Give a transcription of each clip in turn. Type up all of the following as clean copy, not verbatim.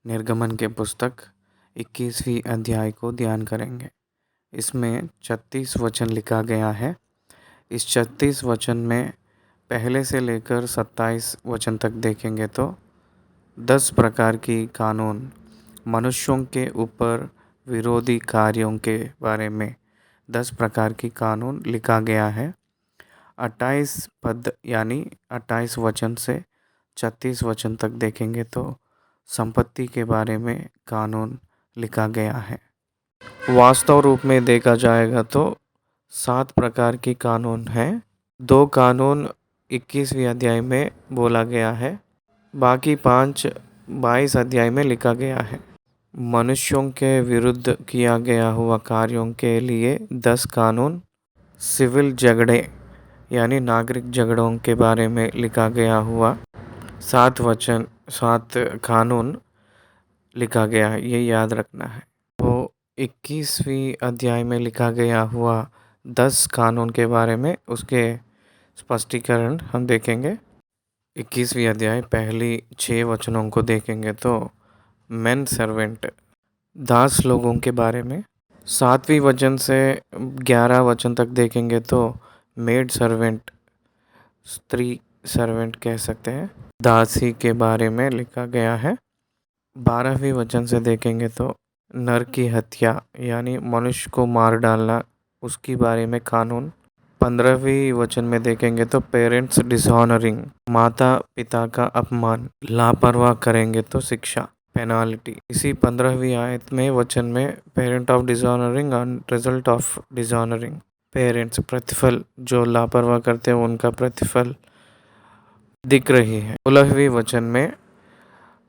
निर्गमन के पुस्तक 21वीं अध्याय को ध्यान करेंगे। इसमें 36 वचन लिखा गया है। इस 36 वचन में पहले से लेकर 27 वचन तक देखेंगे तो 10 प्रकार की कानून, मनुष्यों के ऊपर विरोधी कार्यों के बारे में 10 प्रकार की कानून लिखा गया है। 28 पद यानी 28 वचन से 36 वचन तक देखेंगे तो संपत्ति के बारे में कानून लिखा गया है। वास्तव रूप में देखा जाएगा तो 7 प्रकार की कानून हैं। 2 कानून 21वीं अध्याय में बोला गया है, बाकी 5 22 अध्याय में लिखा गया है। मनुष्यों के विरुद्ध किया गया हुआ कार्यों के लिए 10 कानून, सिविल झगड़े यानी नागरिक झगड़ों के बारे में लिखा गया हुआ 7 कानून लिखा गया है, ये याद रखना है। तो 21वीं अध्याय में लिखा गया हुआ 10 कानून के बारे में उसके स्पष्टीकरण हम देखेंगे। 21वीं अध्याय पहली 6 वचनों को देखेंगे तो मेन सर्वेंट दास लोगों के बारे में, 7वीं वचन से 11 वचन तक देखेंगे तो मेड सर्वेंट स्त्री सर्वेंट कह सकते हैं, दासी के बारे में लिखा गया है। 12वीं वचन से देखेंगे तो नर की हत्या यानी मनुष्य को मार डालना, उसके बारे में कानून। 15वीं वचन में देखेंगे तो पेरेंट्स डिसऑनरिंग, माता पिता का अपमान, लापरवाह करेंगे तो शिक्षा, पेनाल्टी। इसी 15वीं आयत में वचन में parent of dishonoring and result of dishonoring, parents प्रतिफल, जो लापरवाह करते हैं उनका प्रतिफल दिख रही है। 16वीं वचन में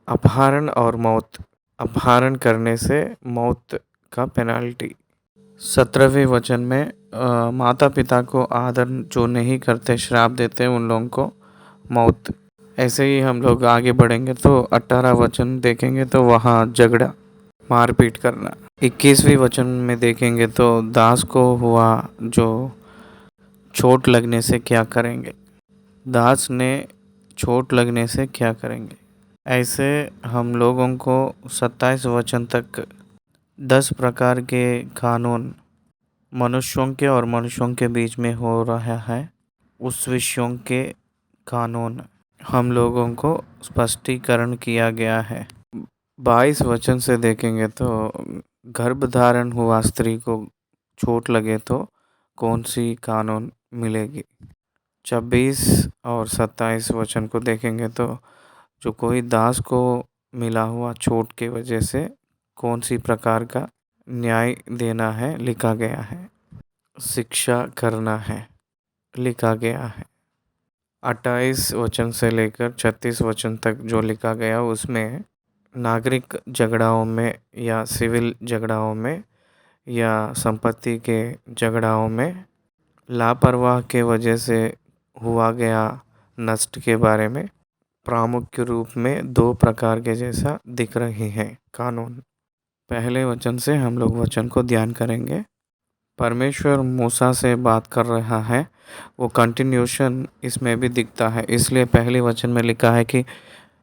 अपहरण और मौत, अपहरण करने से मौत का पेनाल्टी। 17वें वचन में माता पिता को आदर जो नहीं करते, श्राप देते उन लोगों को मौत। ऐसे ही हम लोग आगे बढ़ेंगे तो 18 वचन देखेंगे तो वहाँ झगड़ा, मारपीट करना। 21वीं वचन में देखेंगे तो दास को हुआ जो चोट लगने से क्या करेंगे, दास ने चोट लगने से क्या करेंगे। ऐसे हम लोगों को 27 वचन तक 10 प्रकार के कानून मनुष्यों के और मनुष्यों के बीच में हो रहा है, उस विषयों के कानून हम लोगों को स्पष्टीकरण किया गया है। 22 वचन से देखेंगे तो गर्भधारण हुआ स्त्री को चोट लगे तो कौन सी कानून मिलेगी। 26 और 27 वचन को देखेंगे तो जो कोई दास को मिला हुआ चोट की वजह से कौन सी प्रकार का न्याय देना है लिखा गया है। शिक्षा करना है लिखा गया है। 28 वचन से लेकर 36 वचन तक जो लिखा गया उसमें नागरिक झगड़ाओं में या सिविल झगड़ाओं में या संपत्ति के झगड़ाओं में लापरवाह के वजह से हुआ गया नष्ट के बारे में प्रामुख्य रूप में दो प्रकार के जैसा दिख रही है कानून। पहले वचन से हम लोग वचन को ध्यान करेंगे। परमेश्वर मूसा से बात कर रहा है, वो कंटिन्यूशन इसमें भी दिखता है। इसलिए पहले वचन में लिखा है कि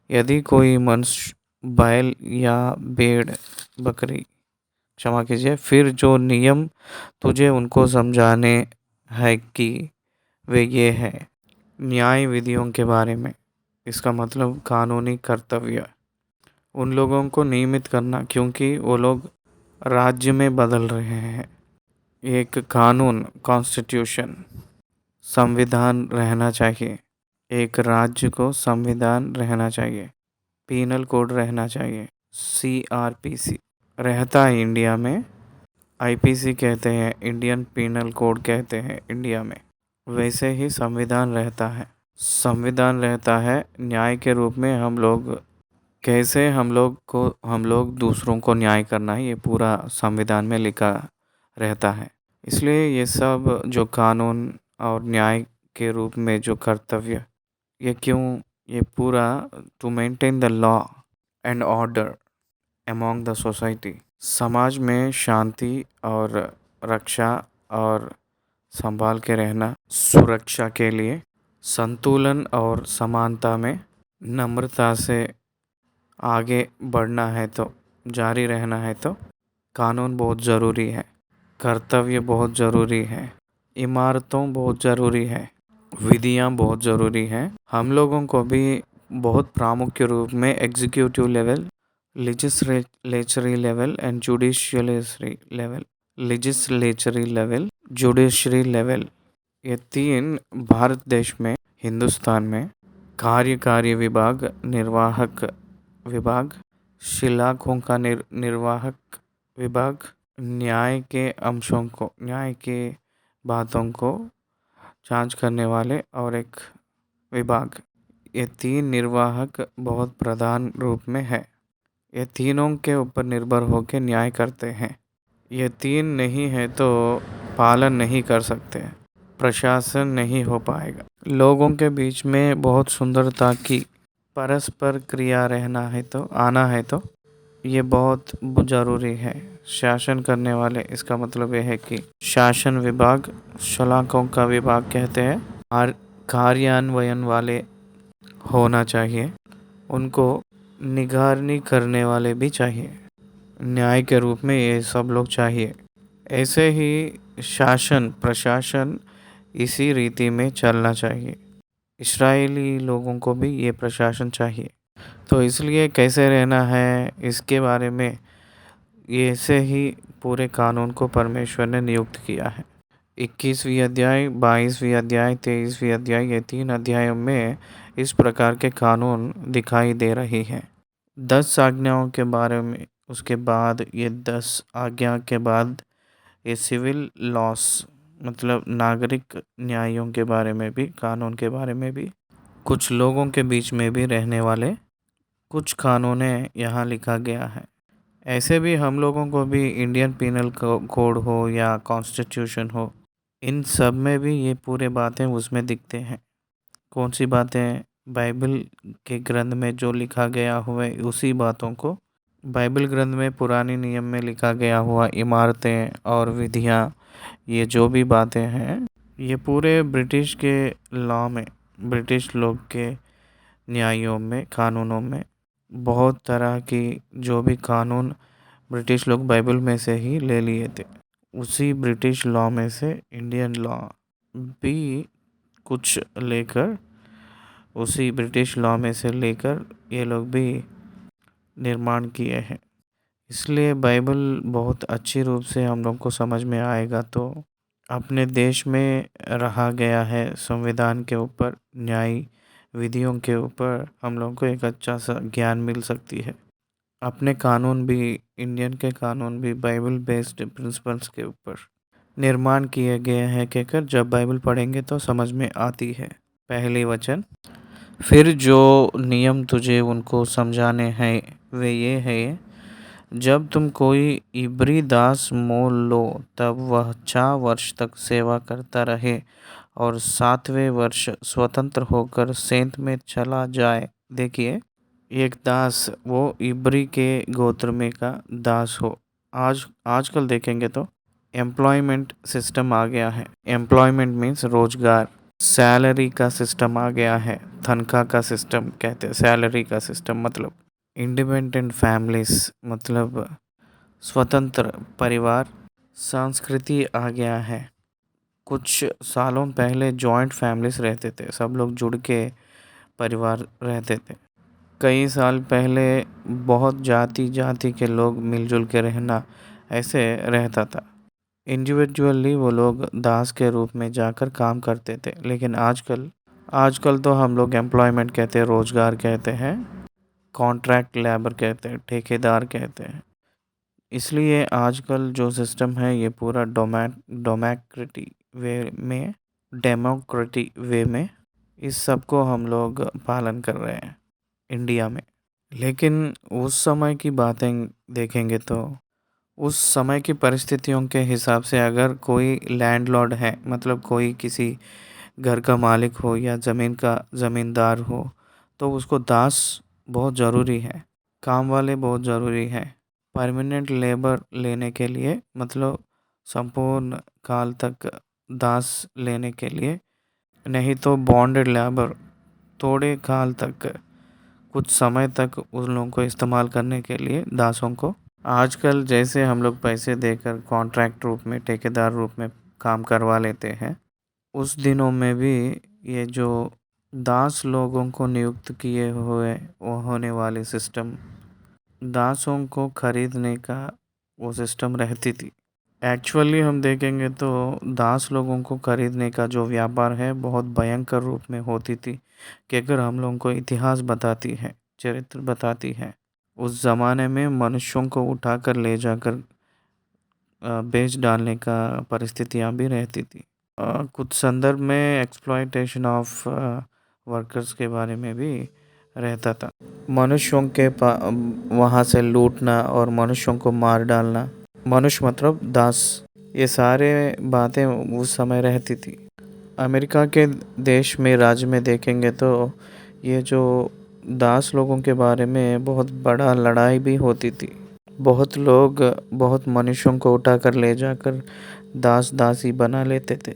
यदि कोई मनुष्य बैल या भेड़ बकरी, क्षमा कीजिए, फिर जो नियम तुझे उनको समझाने हैं कि वे ये है न्याय विधियों के बारे में। इसका मतलब कानूनी कर्तव्य उन लोगों को नियमित करना, क्योंकि वो लोग राज्य में बदल रहे हैं। एक कानून कॉन्स्टिट्यूशन संविधान रहना चाहिए। एक राज्य को संविधान रहना चाहिए, पीनल कोड रहना चाहिए। CRPC रहता है इंडिया में, IPC कहते हैं, इंडियन पीनल कोड कहते हैं इंडिया में। वैसे ही संविधान रहता है। संविधान रहता है न्याय के रूप में। हम लोग कैसे हम लोग दूसरों को न्याय करना है, ये पूरा संविधान में लिखा रहता है। इसलिए ये सब जो कानून और न्याय के रूप में जो कर्तव्य, ये क्यों, ये पूरा to maintain the law and order among the society, समाज में शांति और रक्षा और संभाल के रहना, सुरक्षा के लिए संतुलन और समानता में नम्रता से आगे बढ़ना है तो, जारी रहना है तो कानून बहुत ज़रूरी है, कर्तव्य बहुत ज़रूरी है, इमारतों बहुत ज़रूरी है, विधियाँ बहुत ज़रूरी हैं। हम लोगों को भी बहुत प्रामुख्य रूप में executive level, legislatory level and legislatory level, judiciary level, ये तीन भारत देश में, हिंदुस्तान में कार्यकारी विभाग, निर्वाहक विभाग, शिलाखों का निर्वाहक विभाग, न्याय के अंशों को, न्याय के बातों को जांच करने वाले और एक विभाग, ये तीन निर्वाहक बहुत प्रधान रूप में है। ये तीनों के ऊपर निर्भर होकर न्याय करते हैं। ये तीन नहीं है तो पालन नहीं कर सकते, प्रशासन नहीं हो पाएगा। लोगों के बीच में बहुत सुंदरता की परस्पर क्रिया रहना है तो, आना है तो ये बहुत ज़रूरी है। शासन करने वाले, इसका मतलब यह है कि शासन विभाग, शलाकों का विभाग कहते हैं, और कार्यान्वयन वाले होना चाहिए। उनको निगरानी करने वाले भी चाहिए। न्याय के रूप में ये सब लोग चाहिए। ऐसे ही शासन प्रशासन इसी रीति में चलना चाहिए। इस्राएली लोगों को भी ये प्रशासन चाहिए। तो इसलिए कैसे रहना है इसके बारे में ऐसे ही पूरे कानून को परमेश्वर ने नियुक्त किया है। 21वीं अध्याय, 22वीं अध्याय, 23वीं अध्याय, ये 3 अध्यायों में इस प्रकार के कानून दिखाई दे रही हैं। 10 आज्ञाओं के बारे में, उसके बाद ये 10 आज्ञा के बाद ये सिविल लॉस, मतलब नागरिक न्यायों के बारे में भी, कानून के बारे में भी, कुछ लोगों के बीच में भी रहने वाले कुछ कानूनें यहाँ लिखा गया है। ऐसे भी हम लोगों को भी इंडियन पीनल कोड हो या कॉन्स्टिट्यूशन हो, इन सब में भी ये पूरे बातें उसमें दिखते हैं। कौन सी बातें बाइबल के ग्रंथ में जो लिखा गया हुआ है, उसी बातों को बाइबल ग्रंथ में पुराने नियम में लिखा गया हुआ इमारतें और विधियाँ, ये जो भी बातें हैं, ये पूरे ब्रिटिश के लॉ में, ब्रिटिश लोग के न्यायों में, कानूनों में बहुत तरह की जो भी कानून ब्रिटिश लोग बाइबल में से ही ले लिए थे। उसी ब्रिटिश लॉ में से इंडियन लॉ भी कुछ लेकर, उसी ब्रिटिश लॉ में से लेकर ये लोग भी निर्माण किए हैं। इसलिए बाइबल बहुत अच्छी रूप से हम लोग को समझ में आएगा तो अपने देश में रहा गया है संविधान के ऊपर, न्याय विधियों के ऊपर हम लोग को एक अच्छा सा ज्ञान मिल सकती है। अपने कानून भी, इंडियन के कानून भी बाइबल बेस्ड प्रिंसिपल्स के ऊपर निर्माण किए गए हैं कहकर जब बाइबल पढ़ेंगे तो समझ में आती है। पहली वचन, फिर जो नियम तुझे उनको समझाने हैं वे ये है, जब तुम कोई इब्री दास मोल लो तब वह 4 वर्ष तक सेवा करता रहे और 7वें वर्ष स्वतंत्र होकर सेंत में चला जाए। देखिए, एक दास वो इब्री के गोत्र में का दास हो। आजकल देखेंगे तो एम्प्लॉयमेंट सिस्टम आ गया है। एम्प्लॉयमेंट मीन्स रोजगार, सैलरी का सिस्टम आ गया है। तनख्वाह का सिस्टम कहते हैं, सैलरी का सिस्टम मतलब इंडिपेंडेंट फैमिलीज मतलब स्वतंत्र परिवार संस्कृति आ गया है। कुछ सालों पहले जॉइंट फैमिलीज रहते थे, सब लोग जुड़ के परिवार रहते थे। कई साल पहले बहुत जाति जाति के लोग मिलजुल के रहना ऐसे रहता था। इंडिविजुअली वो लोग दास के रूप में जाकर काम करते थे। लेकिन आजकल आजकल तो हम लोग एम्प्लॉयमेंट कहते हैं, रोजगार कहते हैं, कॉन्ट्रैक्ट लेबर कहते हैं, ठेकेदार कहते हैं। इसलिए आजकल जो सिस्टम है ये पूरा डेमोक्रेटिक वे में इस सब को हम लोग पालन कर रहे हैं इंडिया में। लेकिन उस समय की बातें देखेंगे तो उस समय की परिस्थितियों के हिसाब से अगर कोई लैंडलॉर्ड है, मतलब कोई किसी घर का मालिक हो या ज़मीन का ज़मींदार हो, तो उसको दास बहुत ज़रूरी है, काम वाले बहुत ज़रूरी है। परमानेंट लेबर लेने के लिए मतलब संपूर्ण काल तक दास लेने के लिए, नहीं तो बॉन्डेड लेबर थोड़े काल तक, कुछ समय तक उन लोगों को इस्तेमाल करने के लिए दासों को। आजकल जैसे हम लोग पैसे देकर कॉन्ट्रैक्ट रूप में, ठेकेदार रूप में काम करवा लेते हैं, उस दिनों में भी ये जो दास लोगों को नियुक्त किए हुए वो होने वाले सिस्टम, दासों को खरीदने का वो सिस्टम रहती थी। एक्चुअली हम देखेंगे तो दास लोगों को खरीदने का जो व्यापार है बहुत भयंकर रूप में होती थी। कि अगर हम लोगों को इतिहास बताती है, चरित्र बताती है, उस ज़माने में मनुष्यों को उठाकर ले जाकर बेच डालने का परिस्थितियाँ भी रहती थी। कुछ संदर्भ में एक्सप्लॉयटेशन ऑफ वर्कर्स के बारे में भी रहता था। मनुष्यों के वहाँ से लूटना और मनुष्यों को मार डालना, मनुष्य मतलब दास, ये सारे बातें उस समय रहती थी। अमेरिका के देश में, राज्य में देखेंगे तो ये जो दास लोगों के बारे में बहुत बड़ा लड़ाई भी होती थी। बहुत लोग बहुत मनुष्यों को उठाकर ले जाकर दास दासी बना लेते थे।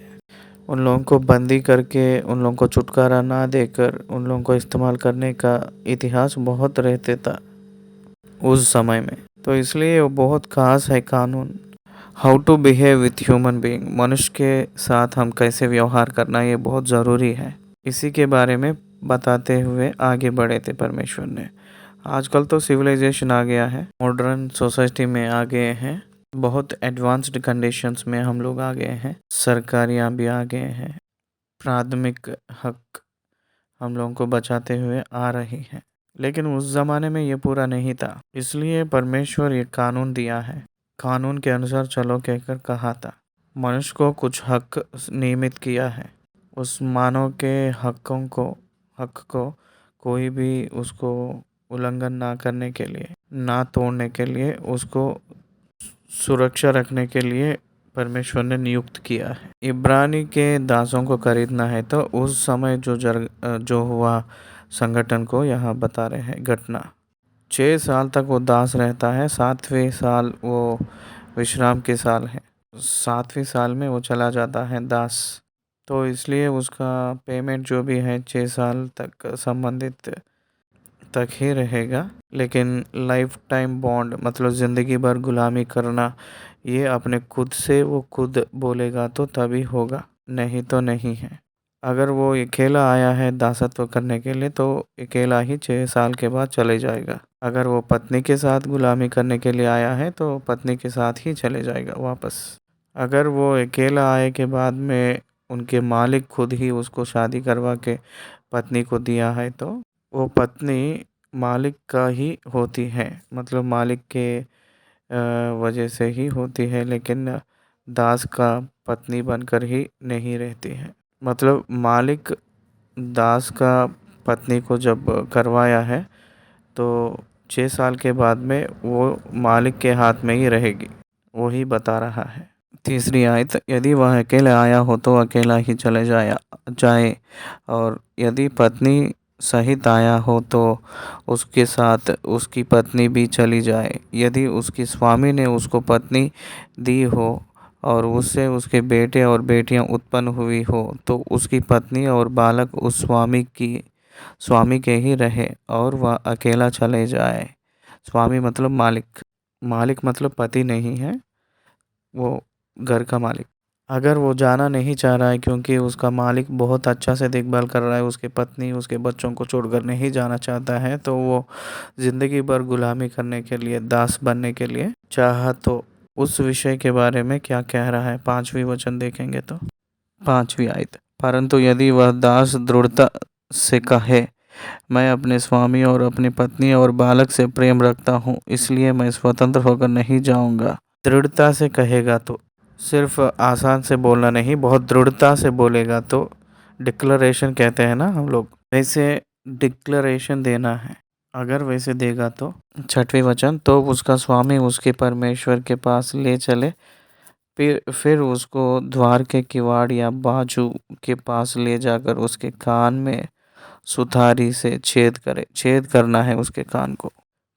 उन लोगों को बंदी करके, उन लोगों को छुटकारा ना देकर उन लोगों को इस्तेमाल करने का इतिहास बहुत रहते था उस समय में। तो इसलिए वो बहुत खास है कानून। How to behave with human being, मनुष्य के साथ हम कैसे व्यवहार करना, ये बहुत ज़रूरी है। इसी के बारे में बताते हुए आगे बढ़े थे परमेश्वर ने। आजकल तो सिविलाइजेशन आ गया है, मॉडर्न सोसाइटी में आ गए हैं, बहुत एडवांस्ड कंडीशंस में हम लोग आ गए हैं, सरकारियाँ भी आ गए हैं, प्राथमिक हक हम लोगों को बचाते हुए आ रही है। लेकिन उस ज़माने में ये पूरा नहीं था, इसलिए परमेश्वर ये कानून दिया है। कानून के अनुसार चलो कहकर कहा था। मनुष्य को कुछ हक नियमित किया है। उस मानव के हक को कोई भी उसको उल्लंघन ना करने के लिए, ना तोड़ने के लिए, उसको सुरक्षा रखने के लिए परमेश्वर ने नियुक्त किया है। इब्रानी के दासों को खरीदना है तो उस समय जो हुआ संगठन को यहाँ बता रहे हैं घटना। 6 साल तक वो दास रहता है, 7वें साल वो विश्राम के साल है, 7वें साल में वो चला जाता है दास। तो इसलिए उसका पेमेंट जो भी है 6 साल तक संबंधित तक ही रहेगा। लेकिन लाइफ टाइम बॉन्ड मतलब ज़िंदगी भर गुलामी करना, ये अपने खुद से वो खुद बोलेगा तो तभी होगा, नहीं तो नहीं है। अगर वो अकेला आया है दासत्व करने के लिए तो अकेला ही 6 साल के बाद चले जाएगा। अगर वो पत्नी के साथ गुलामी करने के लिए आया है तो पत्नी के साथ ही चले जाएगा वापस। अगर वो अकेला आए के बाद में उनके मालिक खुद ही उसको शादी करवा के पत्नी को दिया है तो वो पत्नी मालिक का ही होती है, मतलब मालिक के वजह से ही होती है, लेकिन दास का पत्नी बनकर ही नहीं रहती है। मतलब मालिक दास का पत्नी को जब करवाया है तो 6 साल के बाद में वो मालिक के हाथ में ही रहेगी, वो ही बता रहा है। तीसरी आयत, यदि वह अकेला आया हो तो अकेला ही चले जाए, और यदि पत्नी सहित आया हो तो उसके साथ उसकी पत्नी भी चली जाए। यदि उसकी स्वामी ने उसको पत्नी दी हो और उससे उसके बेटे और बेटियां उत्पन्न हुई हो तो उसकी पत्नी और बालक उस स्वामी के ही रहे और वह अकेला चले जाए। स्वामी मतलब मालिक, मालिक मतलब पति नहीं है, वो घर का मालिक। अगर वो जाना नहीं चाह रहा है क्योंकि उसका मालिक बहुत अच्छा से देखभाल कर रहा है, उसकी पत्नी उसके बच्चों को छोड़कर नहीं जाना चाहता है, तो वो ज़िंदगी भर गुलामी करने के लिए, दास बनने के लिए चाहा तो उस विषय के बारे में क्या कह रहा है 5वीं वचन देखेंगे तो 5वीं आयत, परंतु यदि वह दास दृढ़ता से कहे, मैं अपने स्वामी और अपनी पत्नी और बालक से प्रेम रखता हूँ इसलिए मैं स्वतंत्र होकर नहीं जाऊँगा। दृढ़ता से कहेगा तो सिर्फ आसान से बोलना नहीं, बहुत दृढ़ता से बोलेगा तो डिक्लेरेशन कहते हैं ना हम लोग, वैसे डिक्लेरेशन देना है। अगर वैसे देगा तो 6वें वचन, तो उसका स्वामी उसके परमेश्वर के पास ले चले, फिर उसको द्वार के किवाड़ या बाजू के पास ले जाकर उसके कान में सुथारी से छेद करे। छेद करना है उसके कान को।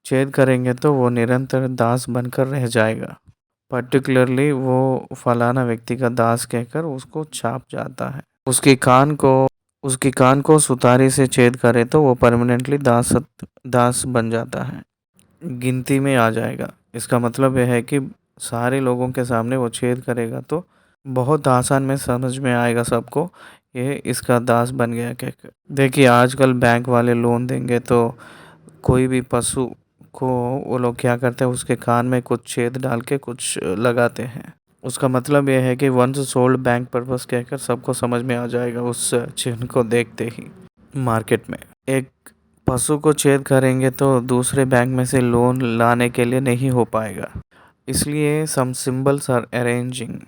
छेद करेंगे तो वो निरंतर दास बनकर रह जाएगा। पर्टिकुलरली वो फलाना व्यक्ति का दास कहकर उसको छाप जाता है। उसके कान को सुतारी से छेद करे तो वो परमानेंटली दास बन जाता है, गिनती में आ जाएगा। इसका मतलब यह है कि सारे लोगों के सामने वो छेद करेगा तो बहुत आसान में समझ में आएगा सबको, ये इसका दास बन गया कहकर। देखिए आजकल बैंक वाले लोन देंगे तो कोई भी पशु को वो लोग क्या करते हैं, उसके कान में कुछ छेद डाल के कुछ लगाते हैं। उसका मतलब यह है कि वंस सोल्ड बैंक पर्पस कहकर सबको समझ में आ जाएगा उस चिन्ह को देखते ही। मार्केट में एक पशु को छेद करेंगे तो दूसरे बैंक में से लोन लाने के लिए नहीं हो पाएगा, इसलिए सम सिंबल्स आर अरेंजिंग।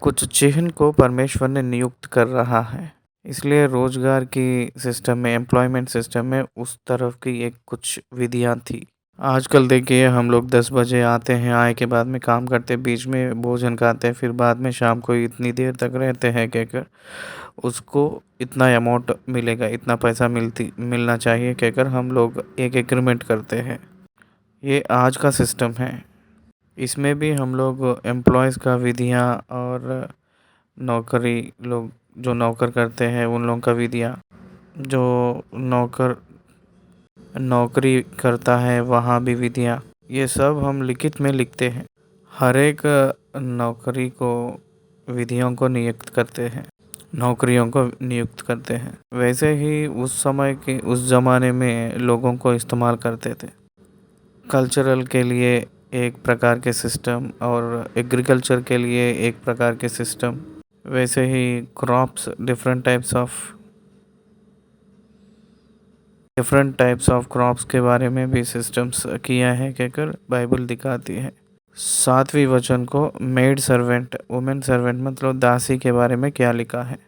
कुछ चिन्ह को परमेश्वर ने नियुक्त कर रहा है, इसलिए रोजगार की सिस्टम में, एम्प्लॉयमेंट सिस्टम में उस तरफ की एक कुछ विधियाँ थी। आजकल देखिए हम लोग 10 बजे आते हैं, आए के बाद में काम करते, बीच में भोजन खाते हैं, फिर बाद में शाम को इतनी देर तक रहते हैं कहकर उसको इतना अमाउंट मिलेगा, इतना पैसा मिलना चाहिए कहकर हम लोग एक एग्रीमेंट करते हैं। ये आज का सिस्टम है। इसमें भी हम लोग एम्प्लॉयज़ का विधियाँ और नौकरी लोग जो नौकर करते हैं उन लोगों का विधियाँ, जो नौकर नौकरी करता है वहाँ भी विधियाँ, ये सब हम लिखित में लिखते हैं। हर एक नौकरी को विधियों को नियुक्त करते हैं, नौकरियों को नियुक्त करते हैं। वैसे ही उस समय के उस ज़माने में लोगों को इस्तेमाल करते थे। कल्चरल के लिए एक प्रकार के सिस्टम और एग्रीकल्चर के लिए एक प्रकार के सिस्टम, वैसे ही crops different types of crops के बारे में भी सिस्टम्स किया है कहकर बाइबल दिखाती है। 7वीं वचन को मेड सर्वेंट, वुमेन सर्वेंट मतलब दासी के बारे में क्या लिखा है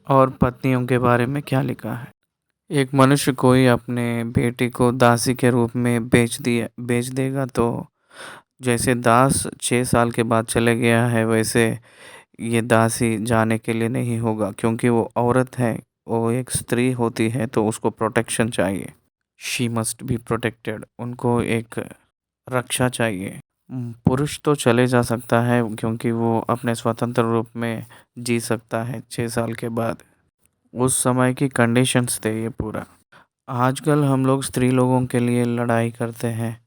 और पत्नियों के बारे में क्या लिखा है। एक मनुष्य कोई अपने बेटी को दासी के रूप में बेच देगा तो जैसे दास 6 साल के बाद चले गया है, वैसे ये दासी जाने के लिए नहीं होगा, क्योंकि वो औरत है, वो एक स्त्री होती है तो उसको प्रोटेक्शन चाहिए। शी मस्ट बी प्रोटेक्टेड, उनको एक रक्षा चाहिए। पुरुष तो चले जा सकता है क्योंकि वो अपने स्वतंत्र रूप में जी सकता है 6 साल के बाद। उस समय की कंडीशंस थे ये पूरा। आजकल हम लोग स्त्री लोगों के लिए लड़ाई करते हैं,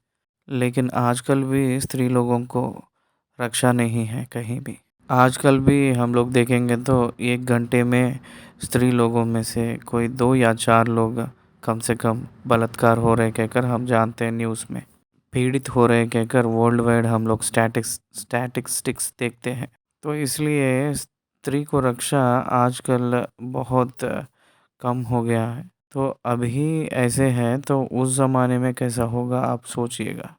लेकिन आजकल भी स्त्री लोगों को रक्षा नहीं है कहीं भी। आजकल भी हम लोग देखेंगे तो 1 घंटे में स्त्री लोगों में से कोई 2 या 4 लोग कम से कम बलात्कार हो रहे कहकर हम जानते हैं न्यूज़ में। पीड़ित हो रहे कहकर वर्ल्ड वाइड हम लोग स्टैटिस्टिक्स देखते हैं। तो इसलिए स्त्री को रक्षा आजकल बहुत कम हो गया है। तो अभी ऐसे है तो उस ज़माने में कैसा होगा आप सोचिएगा।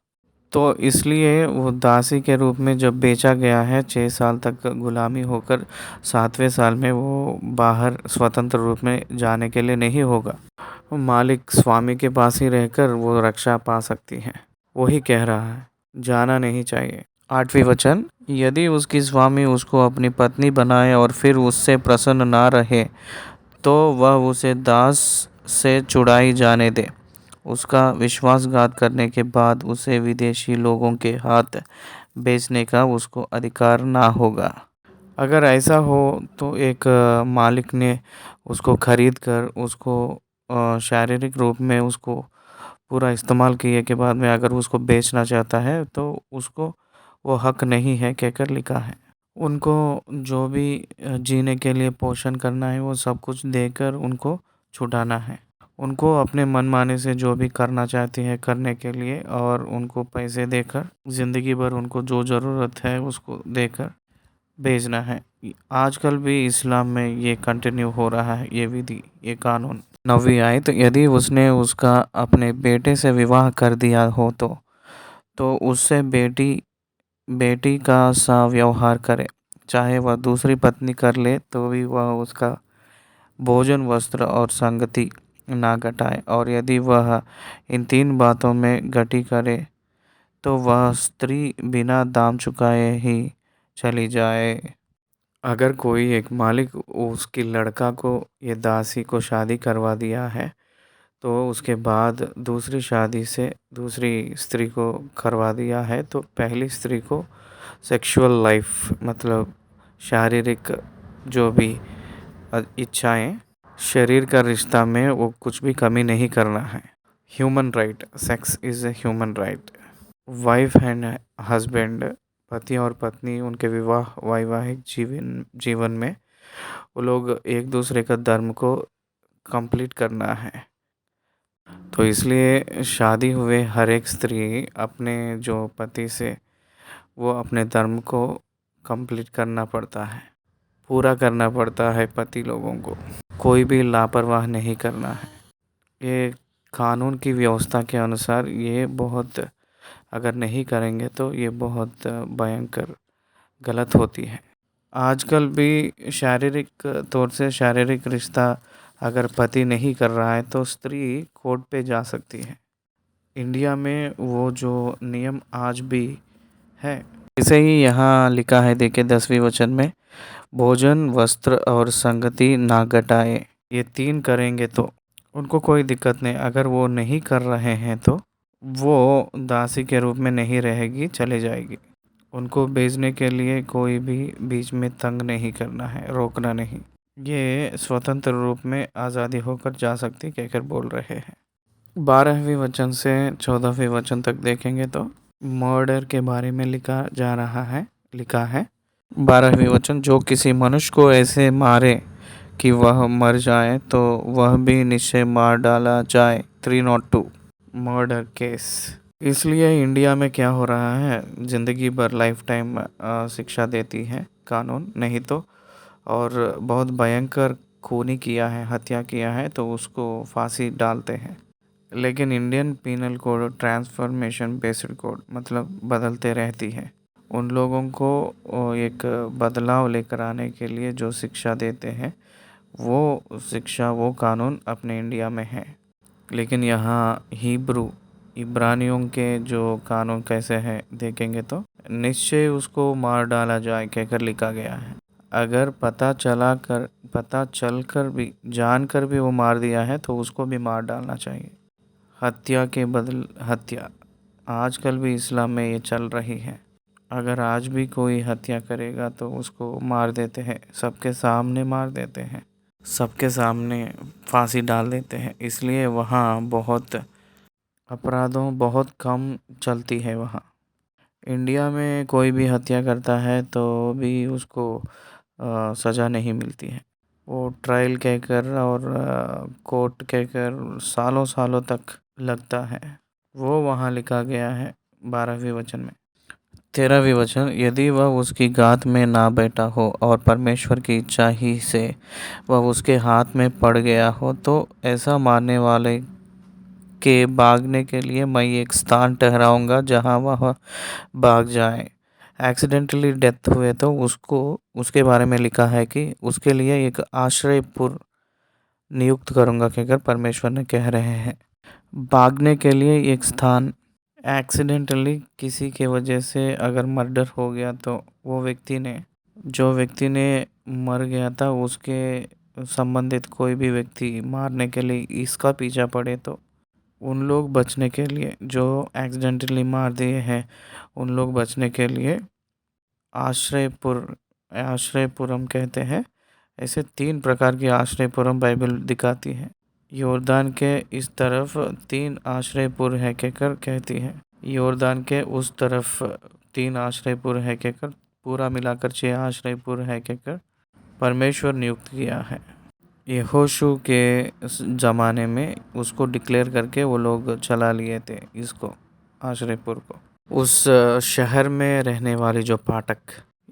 तो इसलिए वो दासी के रूप में जब बेचा गया है 6 साल तक गुलामी होकर 7वें साल में वो बाहर स्वतंत्र रूप में जाने के लिए नहीं होगा। वो मालिक स्वामी के पास ही रहकर वो रक्षा पा सकती है। वही कह रहा है, जाना नहीं चाहिए। 8वीं वचन, यदि उसकी स्वामी उसको अपनी पत्नी बनाए और फिर उससे प्रसन्न ना रहे तो वह उसे दास से छुड़ाई जाने दे। उसका विश्वासघात करने के बाद उसे विदेशी लोगों के हाथ बेचने का उसको अधिकार ना होगा। अगर ऐसा हो तो एक मालिक ने उसको खरीद कर उसको शारीरिक रूप में उसको पूरा इस्तेमाल किए के बाद में अगर उसको बेचना चाहता है तो उसको वो हक नहीं है कहकर लिखा है। उनको जो भी जीने के लिए पोषण करना है वो सब कुछ देकर उनको छुड़ाना है। उनको अपने मनमाने से जो भी करना चाहती है करने के लिए और उनको पैसे देकर ज़िंदगी भर उनको जो ज़रूरत है उसको देकर भेजना है। आजकल भी इस्लाम में ये कंटिन्यू हो रहा है, ये विधि, ये कानून। 9वीं आयत, यदि उसने उसका अपने बेटे से विवाह कर दिया हो तो उससे बेटी का सा व्यवहार करे। चाहे वह दूसरी पत्नी कर ले तो भी वह उसका भोजन, वस्त्र और संगति ना घटाए। और यदि वह इन 3 बातों में गति करे तो वह स्त्री बिना दाम चुकाए ही चली जाए। अगर कोई एक मालिक उसकी लड़का को ये दासी को शादी करवा दिया है तो उसके बाद दूसरी शादी से दूसरी स्त्री को करवा दिया है तो पहली स्त्री को सेक्सुअल लाइफ मतलब शारीरिक जो भी इच्छाएं, शरीर का रिश्ता में वो कुछ भी कमी नहीं करना है। Human right, sex is a human right. Wife and husband, पति और पत्नी, उनके वैवाहिक जीवन में वो लोग एक दूसरे का धर्म को कंप्लीट करना है। तो इसलिए शादी हुए हर एक स्त्री अपने जो पति से वो अपने धर्म को कंप्लीट करना पड़ता है, पूरा करना पड़ता है पति लोगों को। कोई भी लापरवाह नहीं करना है। ये कानून की व्यवस्था के अनुसार ये बहुत, अगर नहीं करेंगे तो ये बहुत भयंकर गलत होती है। आजकल भी शारीरिक तौर से शारीरिक रिश्ता अगर पति नहीं कर रहा है तो स्त्री कोर्ट पे जा सकती है। इंडिया में वो जो नियम आज भी है, इसे ही यहाँ लिखा है, देखिए 10वीं वचन में, भोजन, वस्त्र और संगति ना घटाए। ये 3 करेंगे तो उनको कोई दिक्कत नहीं। अगर वो नहीं कर रहे हैं तो वो दासी के रूप में नहीं रहेगी, चले जाएगी। उनको भेजने के लिए कोई भी बीच में तंग नहीं करना है, रोकना नहीं। ये स्वतंत्र रूप में आज़ादी होकर जा सकती कहकर बोल रहे हैं। 12वीं वचन से 14वीं वचन तक देखेंगे तो मर्डर के बारे में लिखा है। 12वीं वचन, जो किसी मनुष्य को ऐसे मारे कि वह मर जाए तो वह भी निश्चय मार डाला जाए। 302 मर्डर केस। इसलिए इंडिया में क्या हो रहा है, ज़िंदगी भर लाइफ टाइम शिक्षा देती है कानून, नहीं तो और बहुत भयंकर खूनी किया है, हत्या किया है तो उसको फांसी डालते हैं। लेकिन Indian penal code transformation based code मतलब बदलते रहती है। उन लोगों को एक बदलाव लेकर आने के लिए जो शिक्षा देते हैं वो शिक्षा, वो कानून अपने इंडिया में है। लेकिन यहाँ इब्रानियों के जो कानून कैसे हैं देखेंगे तो निश्चय उसको मार डाला जाए कहकर लिखा गया है। अगर पता चल कर भी, जान कर भी वो मार दिया है तो उसको भी मार डालना चाहिए। हत्या के बदल हत्या, आजकल भी इस्लाम में ये चल रही है। अगर आज भी कोई हत्या करेगा तो उसको मार देते हैं, सबके सामने मार देते हैं, सबके सामने फांसी डाल देते हैं। इसलिए वहाँ बहुत अपराधों बहुत कम चलती है वहाँ। इंडिया में कोई भी हत्या करता है तो भी उसको सज़ा नहीं मिलती है। वो ट्रायल कहकर और कोर्ट कहकर सालों सालों तक लगता है। वो वहाँ लिखा गया है 12वें वचन में। 13वें वचन, यदि वह उसकी गात में ना बैठा हो और परमेश्वर की इच्छा ही से वह उसके हाथ में पड़ गया हो, तो ऐसा मारने वाले के भागने के लिए मैं एक स्थान ठहराऊंगा जहां वह भाग जाए। एक्सीडेंटली डेथ हुए तो उसको उसके बारे में लिखा है कि उसके लिए एक आश्रयपुर नियुक्त करूंगा कहकर परमेश्वर ने कह रहे हैं। भागने के लिए एक स्थान। एक्सीडेंटली किसी के वजह से अगर मर्डर हो गया तो वो व्यक्ति ने जो व्यक्ति ने मर गया था उसके संबंधित कोई भी व्यक्ति मारने के लिए इसका पीछा पड़े तो उन लोग बचने के लिए जो एक्सीडेंटली मार दिए हैं उन लोग बचने के लिए आश्रयपुरम कहते हैं। ऐसे 3 प्रकार की आश्रयपुरम बाइबल दिखाती है। योरदान के इस तरफ 3 आश्रयपुर है कहकर कहती है, योरदान के उस तरफ 3 आश्रयपुर है कहकर, पूरा मिलाकर 6 आश्रयपुर है कहकर परमेश्वर नियुक्त किया है। यहोशू के ज़माने में उसको डिक्लेयर करके वो लोग चला लिए थे इसको, आश्रयपुर को। उस शहर में रहने वाली जो पाठक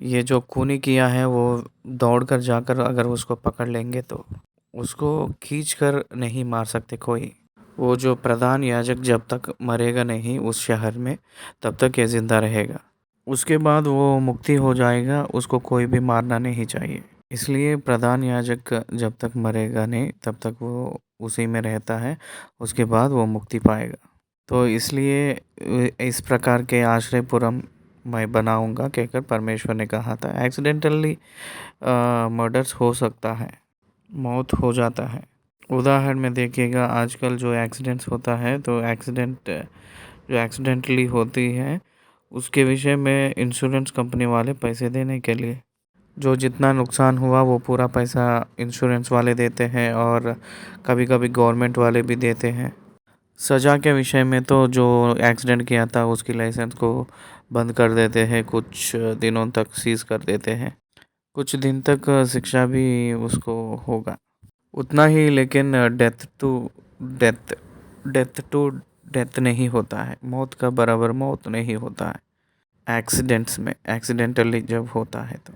ये जो खूनी किया है वो दौड़कर जाकर अगर उसको पकड़ लेंगे तो उसको खींच कर नहीं मार सकते कोई। वो जो प्रधान याजक जब तक मरेगा नहीं उस शहर में तब तक ये ज़िंदा रहेगा। उसके बाद वो मुक्ति हो जाएगा, उसको कोई भी मारना नहीं चाहिए। इसलिए प्रधान याजक जब तक मरेगा नहीं तब तक वो उसी में रहता है, उसके बाद वो मुक्ति पाएगा। तो इसलिए इस प्रकार के आश्रयपुरम मैं बनाऊंगा कहकर परमेश्वर ने कहा था। एक्सीडेंटली मर्डर्स हो सकता है, मौत हो जाता है। उदाहरण में देखिएगा आजकल जो एक्सीडेंट्स होता है तो जो एक्सीडेंटली होती है उसके विषय में इंश्योरेंस कंपनी वाले पैसे देने के लिए जो जितना नुकसान हुआ वो पूरा पैसा इंश्योरेंस वाले देते हैं और कभी कभी गवर्नमेंट वाले भी देते हैं। सज़ा के विषय में तो जो एक्सीडेंट किया था उसकी लाइसेंस को बंद कर देते हैं, कुछ दिनों तक सीज कर देते हैं, कुछ दिन तक शिक्षा भी उसको होगा उतना ही। लेकिन डेथ टू डेथ नहीं होता है, मौत का बराबर मौत नहीं होता है एक्सीडेंट्स में, एक्सीडेंटली जब होता है तो।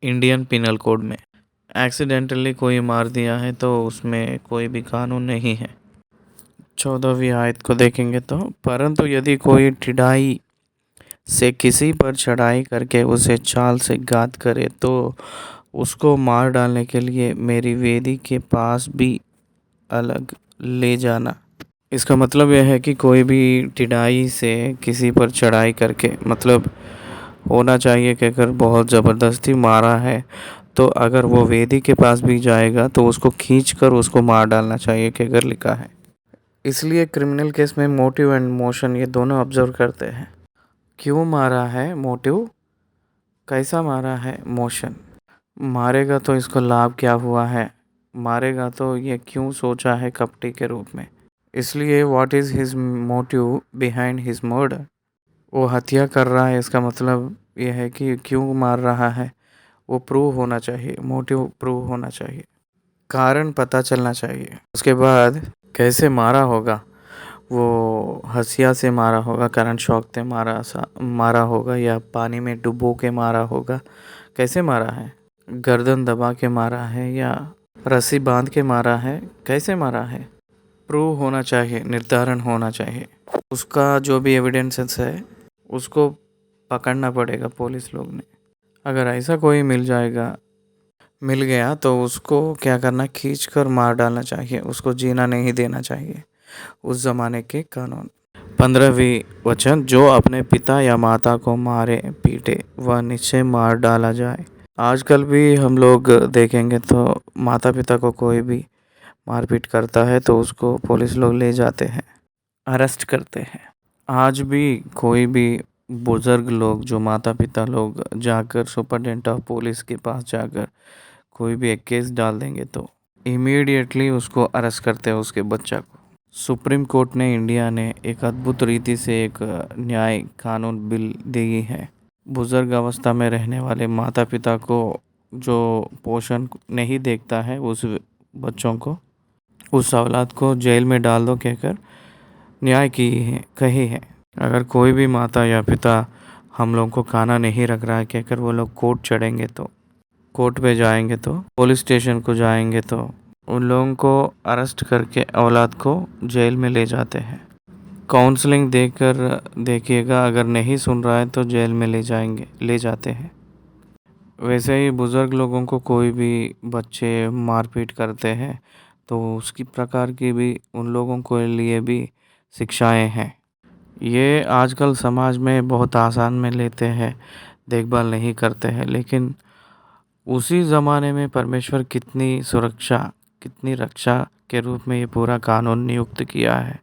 इंडियन पिनल कोड में एक्सीडेंटली कोई मार दिया है तो उसमें कोई भी कानून नहीं है। 14वीं आयत को देखेंगे तो, परंतु यदि कोई ठिठाई से किसी पर चढ़ाई करके उसे चाल से घात करे तो उसको मार डालने के लिए मेरी वेदी के पास भी अलग ले जाना। इसका मतलब यह है कि कोई भी ठिठाई से किसी पर चढ़ाई करके, मतलब होना चाहिए कि अगर बहुत ज़बरदस्ती मारा है तो अगर वो वेदी के पास भी जाएगा तो उसको खींचकर उसको मार डालना चाहिए कि अगर लिखा है। इसलिए क्रिमिनल केस में मोटिव एंड मोशन ये दोनों ऑब्जर्व करते हैं। क्यों मारा है मोटिव, कैसा मारा है मोशन। मारेगा तो इसको लाभ क्या हुआ है, मारेगा तो ये क्यों सोचा है कपटी के रूप में। इसलिए what is his motive behind his murder, वो हत्या कर रहा है इसका मतलब यह है कि क्यों मार रहा है वो प्रूव होना चाहिए, मोटिव प्रूव होना चाहिए, कारण पता चलना चाहिए। उसके बाद कैसे मारा होगा, वो हंसिया से मारा होगा, करंट शॉक से मारा होगा या पानी में डुबो के मारा होगा, कैसे मारा है, गर्दन दबा के मारा है या रस्सी बांध के मारा है, कैसे मारा है, प्रूव होना चाहिए, निर्धारण होना चाहिए। उसका जो भी एविडेंसेस है उसको पकड़ना पड़ेगा पुलिस लोग ने। अगर ऐसा कोई मिल गया तो उसको क्या करना, खींच कर मार डालना चाहिए, उसको जीना नहीं देना चाहिए उस ज़माने के कानून। 15वीं वचन, जो अपने पिता या माता को मारे पीटे वह निश्चय मार डाला जाए। आजकल भी हम लोग देखेंगे तो माता पिता को कोई भी मारपीट करता है तो उसको पुलिस लोग ले जाते हैं, अरेस्ट करते हैं। आज भी कोई भी बुज़ुर्ग लोग जो माता पिता लोग जाकर सुपरडेंट ऑफ पुलिस के पास जाकर कोई भी एक केस डाल देंगे तो इमीडिएटली उसको अरेस्ट करते हैं उसके बच्चा को। सुप्रीम कोर्ट ने, इंडिया ने एक अद्भुत रीति से एक न्याय कानून बिल दी है। बुजुर्ग अवस्था में रहने वाले माता पिता को जो पोषण नहीं देखता है उस बच्चों को, उस औलाद को जेल में डाल दो कहकर न्याय की है कही है। अगर कोई भी माता या पिता हम लोग को खाना नहीं रख रहा है कहकर वो लोग कोर्ट चढ़ेंगे तो, कोर्ट पे जाएंगे तो, पुलिस स्टेशन को जाएंगे तो उन लोगों को अरेस्ट करके औलाद को जेल में ले जाते हैं। काउंसलिंग देकर देखिएगा, अगर नहीं सुन रहा है तो जेल में ले जाते हैं। वैसे ही बुज़ुर्ग लोगों को कोई भी बच्चे मारपीट करते हैं तो उसकी प्रकार की भी उन लोगों के लिए भी शिक्षाएं हैं। ये आजकल समाज में बहुत आसान में लेते हैं, देखभाल नहीं करते हैं, लेकिन उसी ज़माने में परमेश्वर कितनी सुरक्षा, कितनी रक्षा के रूप में ये पूरा कानून नियुक्त किया है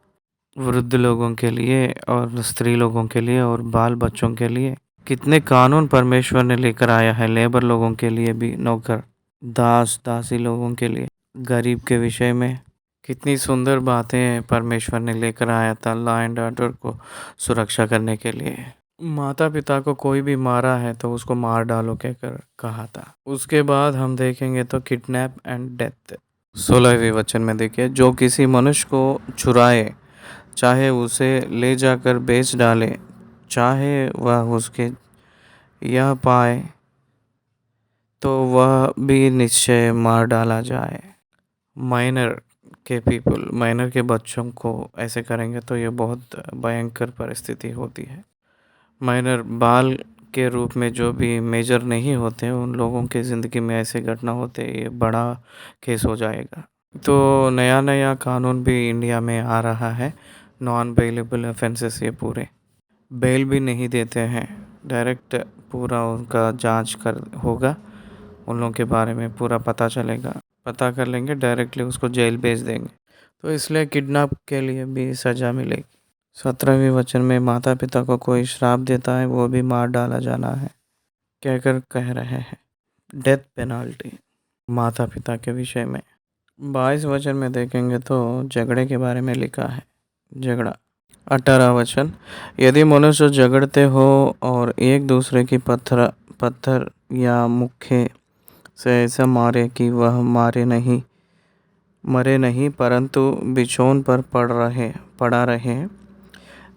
वृद्ध लोगों के लिए और स्त्री लोगों के लिए और बाल बच्चों के लिए। कितने कानून परमेश्वर ने लेकर आया है, लेबर लोगों के लिए भी, नौकर दास दासी लोगों के लिए, गरीब के विषय में कितनी सुंदर बातें परमेश्वर ने लेकर आया था लॉ एंड ऑर्डर को सुरक्षा करने के लिए। माता पिता को कोई भी मारा है तो उसको मार डालो कहकर कहा था। उसके बाद हम देखेंगे तो किडनैप एंड डेथ 16वें वचन में देखिए, जो किसी मनुष्य को चुराए, चाहे उसे ले जाकर बेच डाले, चाहे वह उसके यह पाए तो वह भी निश्चय मार डाला जाए। माइनर के बच्चों को ऐसे करेंगे तो ये बहुत भयंकर परिस्थिति होती है। माइनर बाल के रूप में जो भी मेजर नहीं होते उन लोगों के ज़िंदगी में ऐसे घटना होते, ये बड़ा केस हो जाएगा। तो नया नया कानून भी इंडिया में आ रहा है, नॉन बेलेबल ऑफेंसेस, ये पूरे बेल भी नहीं देते हैं, डायरेक्ट पूरा उनका जांच कर होगा, उन लोगों के बारे में पूरा पता चलेगा, पता कर लेंगे, डायरेक्टली उसको जेल भेज देंगे। तो इसलिए किडनैप के लिए भी सज़ा मिलेगी। 17वें वचन में माता पिता को कोई श्राप देता है वो भी मार डाला जाना है कहकर कह रहे हैं, डेथ पेनाल्टी माता पिता के विषय में। 22 वचन में देखेंगे तो झगड़े के बारे में लिखा है, झगड़ा। 18 वचन, यदि मनुष्य झगड़ते हो और एक दूसरे की पत्थर या मुक्के से ऐसा मारे कि वह मरे नहीं परंतु बिछौन पर पड़ा रहे,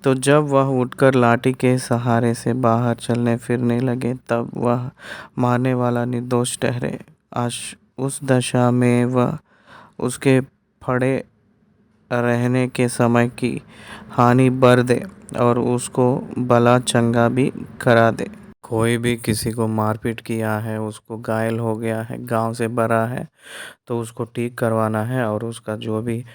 तो जब वह उठकर लाठी के सहारे से बाहर चलने फिरने लगे तब वह मारने वाला निर्दोष ठहरे। उस दशा में वह उसके पड़े रहने के समय की हानि भर दे और उसको भला चंगा भी करा दे। कोई भी किसी को मारपीट किया है, उसको घायल हो गया है, गांव से भरा है, तो उसको ठीक करवाना है और उसका जो भी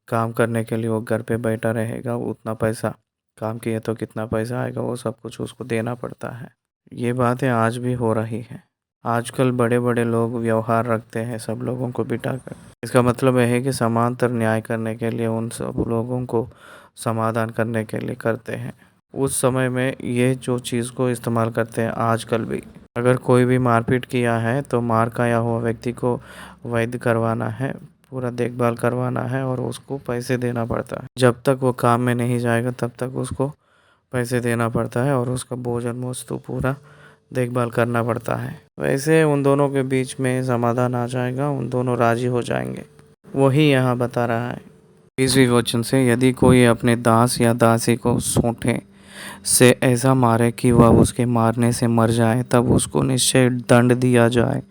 काम करने के लिए वो घर पे बैठा रहेगा, उतना पैसा काम किए तो कितना पैसा आएगा वो सब कुछ उसको देना पड़ता है। ये बातें आज भी हो रही हैं। आजकल बड़े बड़े लोग व्यवहार रखते हैं सब लोगों को बिठाकर। इसका मतलब यह है कि समांतर न्याय करने के लिए उन सब लोगों को समाधान करने के लिए करते हैं। उस समय में ये जो चीज़ को इस्तेमाल करते हैं आजकल भी। अगर कोई भी मारपीट किया है तो मार खाया हुआ व्यक्ति को वैध करवाना है, पूरा देखभाल करवाना है और उसको पैसे देना पड़ता है। जब तक वो काम में नहीं जाएगा तब तक उसको पैसे देना पड़ता है और उसका भोजन वस्तु पूरा देखभाल करना पड़ता है। वैसे उन दोनों के बीच में समाधान आ जाएगा, उन दोनों राजी हो जाएंगे, वही यहाँ बता रहा है। 20वें वचन से, यदि कोई अपने दास या दासी को सूंठे से ऐसा मारे कि वह उसके मारने से मर जाए तब उसको निश्चय दंड दिया जाए,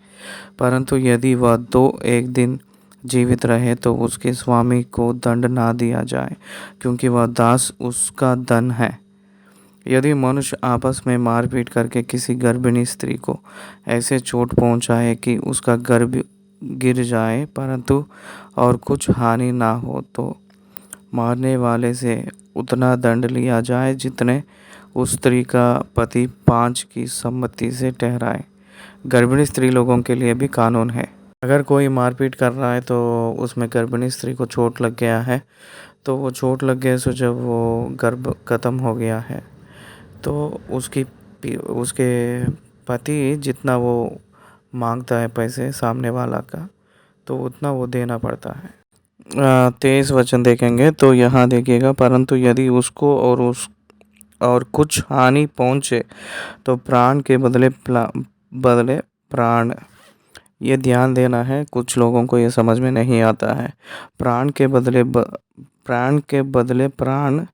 परंतु यदि वह 1 दिन जीवित रहे तो उसके स्वामी को दंड ना दिया जाए, क्योंकि वह दास उसका धन है। यदि मनुष्य आपस में मारपीट करके किसी गर्भिणी स्त्री को ऐसे चोट पहुंचाए कि उसका गर्भ गिर जाए परंतु और कुछ हानि ना हो, तो मारने वाले से उतना दंड लिया जाए जितने उस स्त्री का पति 5 की सम्मति से ठहराए। गर्भिणी स्त्री लोगों के लिए भी कानून है। अगर कोई मारपीट कर रहा है तो उसमें गर्भिणी स्त्री को चोट लग गया है, तो वो चोट लग गया सो जब वो गर्भ ख़त्म हो गया है तो उसके पति जितना वो मांगता है पैसे सामने वाला का, तो उतना वो देना पड़ता है। 23 वचन देखेंगे तो यहाँ देखिएगा, परंतु यदि उसको और कुछ हानि पहुँचे तो प्राण के बदले प्राण, ये ध्यान देना है, कुछ लोगों को ये समझ में नहीं आता है। प्राण के बदले प्राण के बदले प्राण,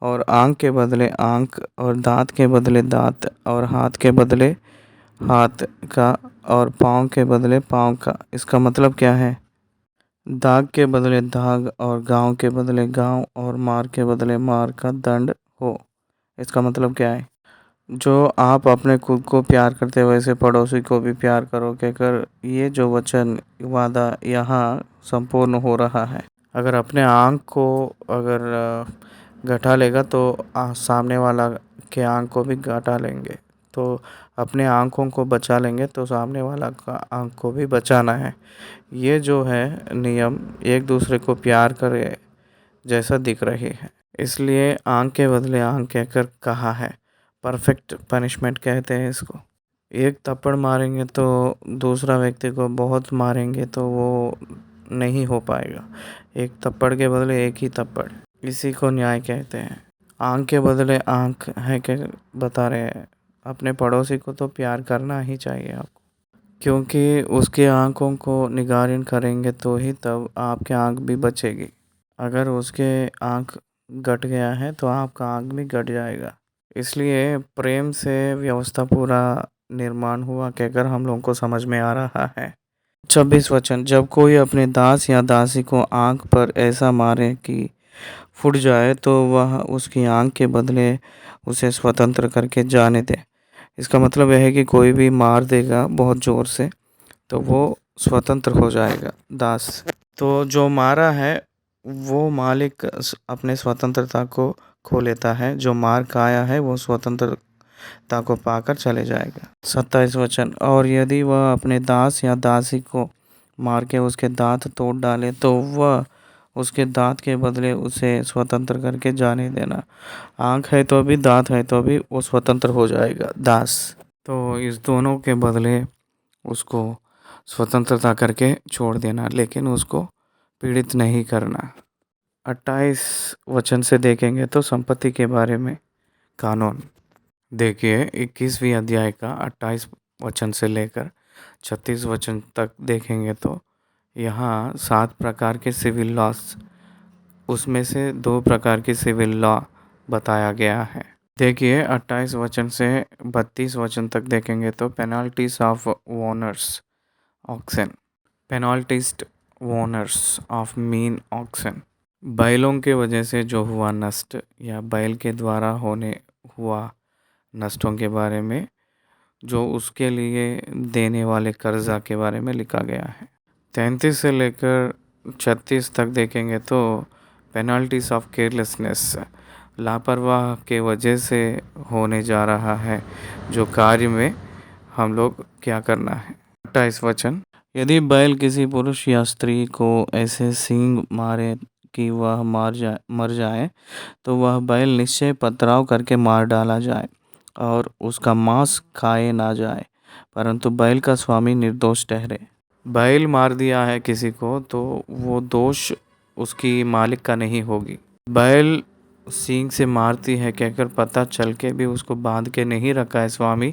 और आँख के बदले आँख, और दाँत के बदले दाँत, और हाथ के बदले हाथ का, और पाँव के बदले पाँव का। इसका मतलब क्या है? दाग के बदले दाग, और गाँव के बदले गाँव, और मार के बदले मार का दंड हो। इसका मतलब क्या है? जो आप अपने खुद को प्यार करते हो वैसे पड़ोसी को भी प्यार करो, कहकर ये जो वचन वादा यहाँ संपूर्ण हो रहा है। अगर अपने आँख को अगर घटा लेगा तो सामने वाला के आँख को भी घटा लेंगे। तो अपने आँखों को बचा लेंगे तो सामने वाला का आँख को भी बचाना है। ये जो है नियम एक दूसरे को प्यार करे जैसा दिख रही है, इसलिए आँख के बदले आँख कहकर कहा है। परफेक्ट पनिशमेंट कहते हैं इसको। एक थप्पड़ मारेंगे तो दूसरा व्यक्ति को बहुत मारेंगे तो वो नहीं हो पाएगा। एक थप्पड़ के बदले एक ही थप्पड़, इसी को न्याय कहते हैं। आँख के बदले आँख है क्या बता रहे हैं। अपने पड़ोसी को तो प्यार करना ही चाहिए आपको, क्योंकि उसके आँखों को निगारिन करेंगे तो ही तब आपके आँख भी बचेगी। अगर उसके आँख गट गया है तो आपका आँख भी गट जाएगा। इसलिए प्रेम से व्यवस्था पूरा निर्माण हुआ कहकर हम लोगों को समझ में आ रहा है। 26 वचन, जब कोई अपने दास या दासी को आँख पर ऐसा मारे कि फूट जाए तो वह उसकी आँख के बदले उसे स्वतंत्र करके जाने दे। इसका मतलब यह है कि कोई भी मार देगा बहुत ज़ोर से तो वो स्वतंत्र हो जाएगा दास। तो जो मारा है वो मालिक अपने स्वतंत्रता को खो लेता है, जो मार खाया है वो स्वतंत्रता को पाकर चले जाएगा। 27 वचन, और यदि वह अपने दास या दासी को मार के उसके दांत तोड़ डाले तो वह उसके दांत के बदले उसे स्वतंत्र करके जाने देना। आँख है तो भी दांत है तो भी वो स्वतंत्र हो जाएगा दास। तो इस दोनों के बदले उसको स्वतंत्रता करके छोड़ देना, लेकिन उसको पीड़ित नहीं करना। 28 वचन से देखेंगे तो संपत्ति के बारे में कानून। देखिए 21वीं अध्याय का 28 वचन से लेकर 36 वचन तक देखेंगे तो यहाँ 7 प्रकार के सिविल लॉस, उसमें से 2 प्रकार की सिविल लॉ बताया गया है। देखिए 28 वचन से 32 वचन तक देखेंगे तो penalties of owners oxen, penalties owners of mean oxen, बैलों के वजह से जो हुआ नष्ट या बैल के द्वारा होने हुआ नष्टों के बारे में, जो उसके लिए देने वाले कर्जा के बारे में लिखा गया है। 33 से लेकर 36 तक देखेंगे तो पेनाल्टीज ऑफ केयरलेसनेस, लापरवाह के वजह से होने जा रहा है जो कार्य में हम लोग क्या करना है। 28 वचन, यदि बैल किसी पुरुष या स्त्री को ऐसे सींग मारे कि वह मर जाए तो वह बैल निश्चय पथराव करके मार डाला जाए और उसका मांस खाए ना जाए, परंतु बैल का स्वामी निर्दोष ठहरे। बैल मार दिया है किसी को तो वो दोष उसकी मालिक का नहीं होगी। बैल सींग से मारती है कहकर पता चल के भी उसको बांध के नहीं रखा है स्वामी,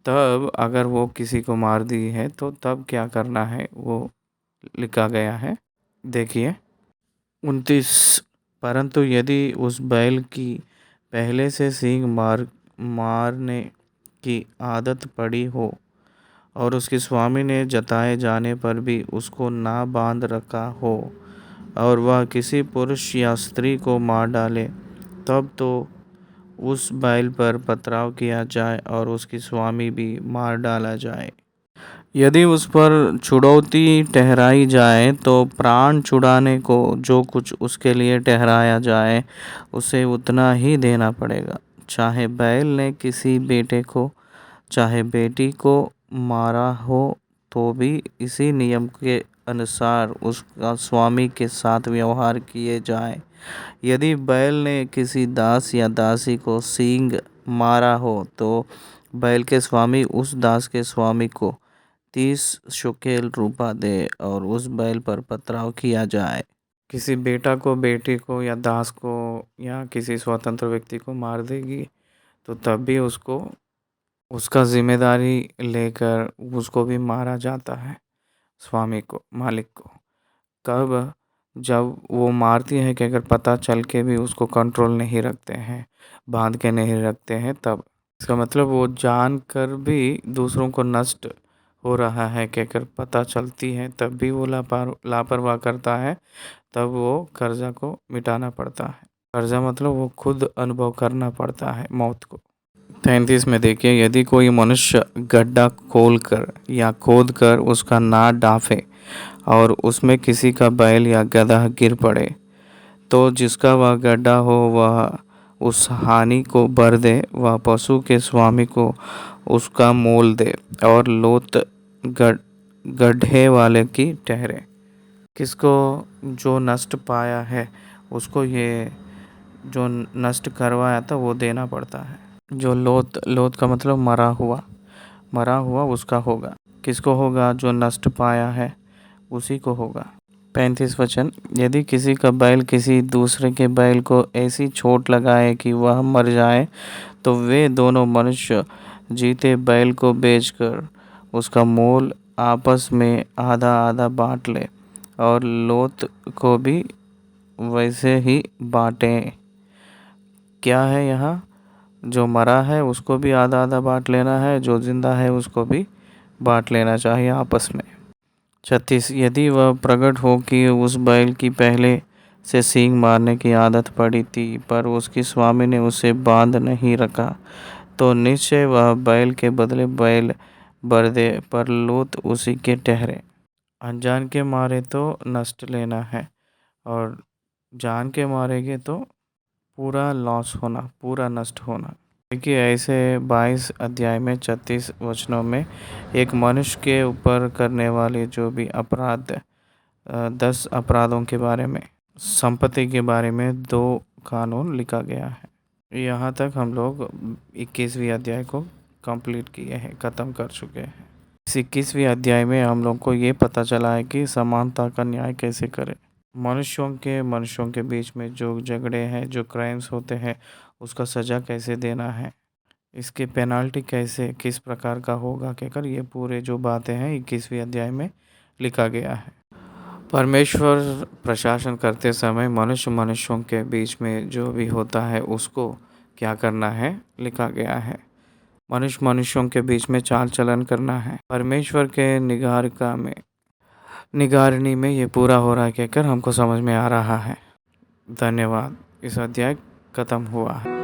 तब अगर वो किसी को मार दी है तो तब क्या करना है वो लिखा गया है। देखिए 29, परंतु यदि उस बैल की पहले से सींग मारने की आदत पड़ी हो और उसके स्वामी ने जताए जाने पर भी उसको ना बांध रखा हो और वह किसी पुरुष या स्त्री को मार डाले, तब तो उस बैल पर पथराव किया जाए और उसकी स्वामी भी मार डाला जाए। यदि उस पर छुड़ौती ठहराई जाए तो प्राण छुड़ाने को जो कुछ उसके लिए ठहराया जाए उसे उतना ही देना पड़ेगा। चाहे बैल ने किसी बेटे को चाहे बेटी को मारा हो तो भी इसी नियम के अनुसार उसका स्वामी के साथ व्यवहार किए जाए। यदि बैल ने किसी दास या दासी को सींग मारा हो तो बैल के स्वामी उस दास के स्वामी को 30 शुकेल रुपया दे और उस बैल पर पथराव किया जाए। किसी बेटा को बेटी को या दास को या किसी स्वतंत्र व्यक्ति को मार देगी तो तब भी उसको उसका जिम्मेदारी लेकर उसको भी मारा जाता है, स्वामी को, मालिक को। कब? जब वो मारती है कि अगर पता चल के भी उसको कंट्रोल नहीं रखते हैं, बांध के नहीं रखते हैं, तब इसका मतलब वो जान कर भी दूसरों को नष्ट हो रहा है कि अगर पता चलती है तब भी वो लापरवाह करता है, तब वो कर्जा को मिटाना पड़ता है। कर्जा मतलब वो खुद अनुभव करना पड़ता है मौत को। 33 में देखिए, यदि कोई मनुष्य गड्ढा खोलकर या खोद कर उसका नाद डांफे और उसमें किसी का बैल या गधा गिर पड़े, तो जिसका वह गड्ढा हो वह उस हानि को भर दे, वह पशु के स्वामी को उसका मोल दे और लोथ गड्ढे वाले की ठहरे। किसको? जो नष्ट पाया है उसको ये जो नष्ट करवाया था वो देना पड़ता है। जो लोथ लोथ का मतलब मरा हुआ उसका होगा। किसको होगा? जो नष्ट पाया है उसी को होगा। 35 वचन, यदि किसी का बैल किसी दूसरे के बैल को ऐसी चोट लगाए कि वह मर जाए, तो वे दोनों मनुष्य जीते बैल को बेचकर उसका मोल आपस में आधा आधा बांट ले और लोथ को भी वैसे ही बांटें। क्या है यहाँ? जो मरा है उसको भी आधा आधा बांट लेना है, जो जिंदा है उसको भी बांट लेना चाहिए आपस में। 36, यदि वह प्रकट हो कि उस बैल की पहले से सींग मारने की आदत पड़ी थी पर उसकी स्वामी ने उसे बांध नहीं रखा, तो निश्चय वह बैल के बदले बैल भर दे, पर लोथ उसी के ठहरे। अनजान के मारे तो नष्ट लेना है, और जान के मारेंगे तो पूरा लॉस होना, पूरा नष्ट होना। देखिए, ऐसे 22 अध्याय में 36 वचनों में एक मनुष्य के ऊपर करने वाले जो भी अपराध, 10 अपराधों के बारे में, संपत्ति के बारे में 2 कानून लिखा गया है। यहाँ तक हम लोग 21वीं अध्याय को कंप्लीट किए हैं, ख़त्म कर चुके हैं। इस 21वीं अध्याय में हम लोग को ये पता चला है कि समानता का न्याय कैसे करें। मनुष्यों के बीच में जो झगड़े हैं, जो क्राइम्स होते हैं, उसका सज़ा कैसे देना है, इसके पेनाल्टी कैसे किस प्रकार का होगा, कहकर ये पूरे जो बातें हैं 21वीं अध्याय में लिखा गया है। परमेश्वर प्रशासन करते समय मनुष्यों के बीच में जो भी होता है उसको क्या करना है लिखा गया है। मनुष्यों के बीच में चाल चलन करना है। परमेश्वर के निगारनी में ये पूरा हो रहा है कहकर हमको समझ में आ रहा है। धन्यवाद। इस अध्याय खत्म हुआ है।